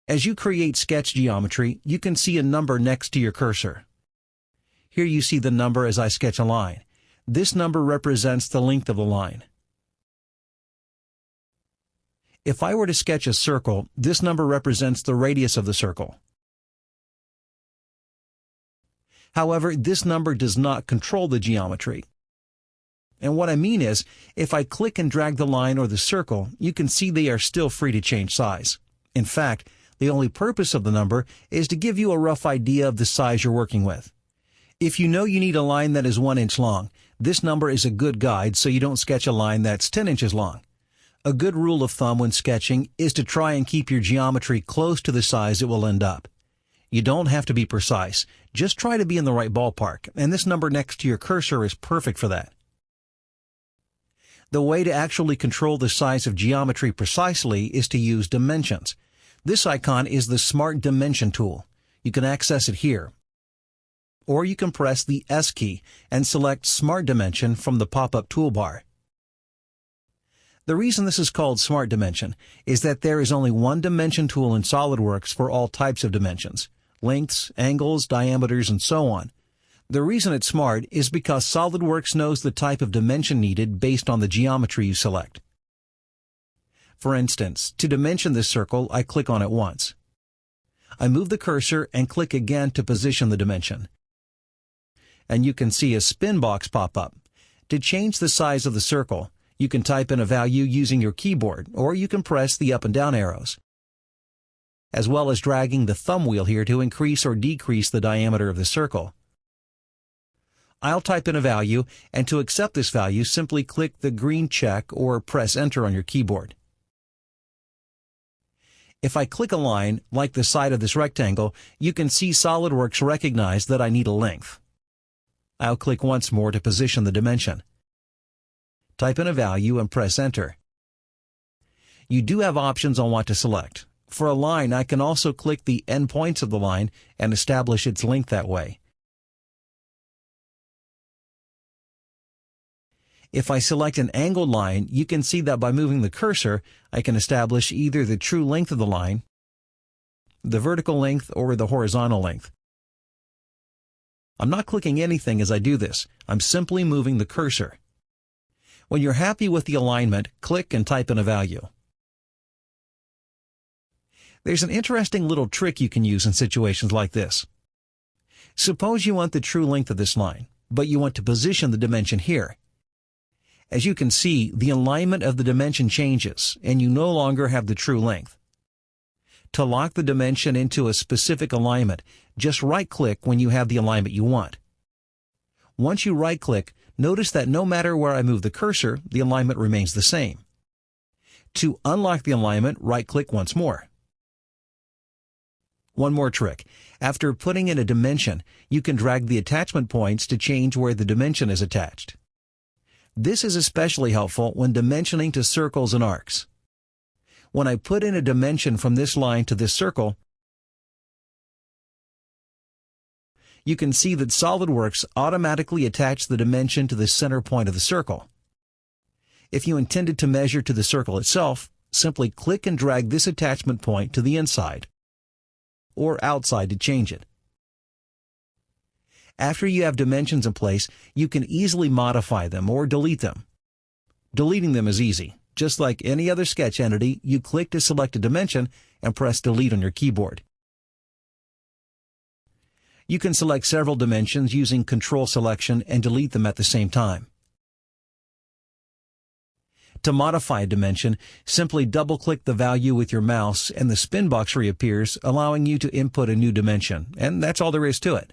As you create sketch geometry, you can see a number next to your cursor. Here you see the number as I sketch a line. This number represents the length of the line. If I were to sketch a circle, this number represents the radius of the circle. However, this number does not control the geometry. And what I mean is, if I click and drag the line or the circle, you can see they are still free to change size. In fact, the only purpose of the number is to give you a rough idea of the size you're working with. If you know you need a line that is 1 inch long, this number is a good guide so you don't sketch a line that's 10 inches long. A good rule of thumb when sketching is to try and keep your geometry close to the size it will end up. You don't have to be precise, just try to be in the right ballpark, and this number next to your cursor is perfect for that. The way to actually control the size of geometry precisely is to use dimensions. This icon is the Smart Dimension tool. You can access it here. Or you can press the S key and select Smart Dimension from the pop-up toolbar. The reason this is called Smart Dimension is that there is only one dimension tool in SOLIDWORKS for all types of dimensions, lengths, angles, diameters, and so on. The reason it's smart is because SOLIDWORKS knows the type of dimension needed based on the geometry you select. For instance, to dimension this circle, I click on it once. I move the cursor and click again to position the dimension. And you can see a spin box pop up. To change the size of the circle, you can type in a value using your keyboard, or you can press the up and down arrows, as well as dragging the thumb wheel here to increase or decrease the diameter of the circle. I'll type in a value, and to accept this value, simply click the green check or press Enter on your keyboard. If I click a line, like the side of this rectangle, you can see SOLIDWORKS recognize that I need a length. I'll click once more to position the dimension. Type in a value and press Enter. You do have options on what to select. For a line, I can also click the end points of the line and establish its length that way. If I select an angled line, you can see that by moving the cursor, I can establish either the true length of the line, the vertical length, or the horizontal length. I'm not clicking anything as I do this. I'm simply moving the cursor. When you're happy with the alignment, click and type in a value. There's an interesting little trick you can use in situations like this. Suppose you want the true length of this line, but you want to position the dimension here. As you can see, the alignment of the dimension changes, and you no longer have the true length. To lock the dimension into a specific alignment, just right-click when you have the alignment you want. Once you right-click, notice that no matter where I move the cursor, the alignment remains the same. To unlock the alignment, right-click once more. One more trick. After putting in a dimension, you can drag the attachment points to change where the dimension is attached. This is especially helpful when dimensioning to circles and arcs. When I put in a dimension from this line to this circle, you can see that SOLIDWORKS automatically attached the dimension to the center point of the circle. If you intended to measure to the circle itself, simply click and drag this attachment point to the inside or outside to change it. After you have dimensions in place, you can easily modify them or delete them. Deleting them is easy. Just like any other sketch entity, you click to select a dimension and press Delete on your keyboard. You can select several dimensions using Control Selection and delete them at the same time. To modify a dimension, simply double-click the value with your mouse and the spin box reappears, allowing you to input a new dimension, and that's all there is to it.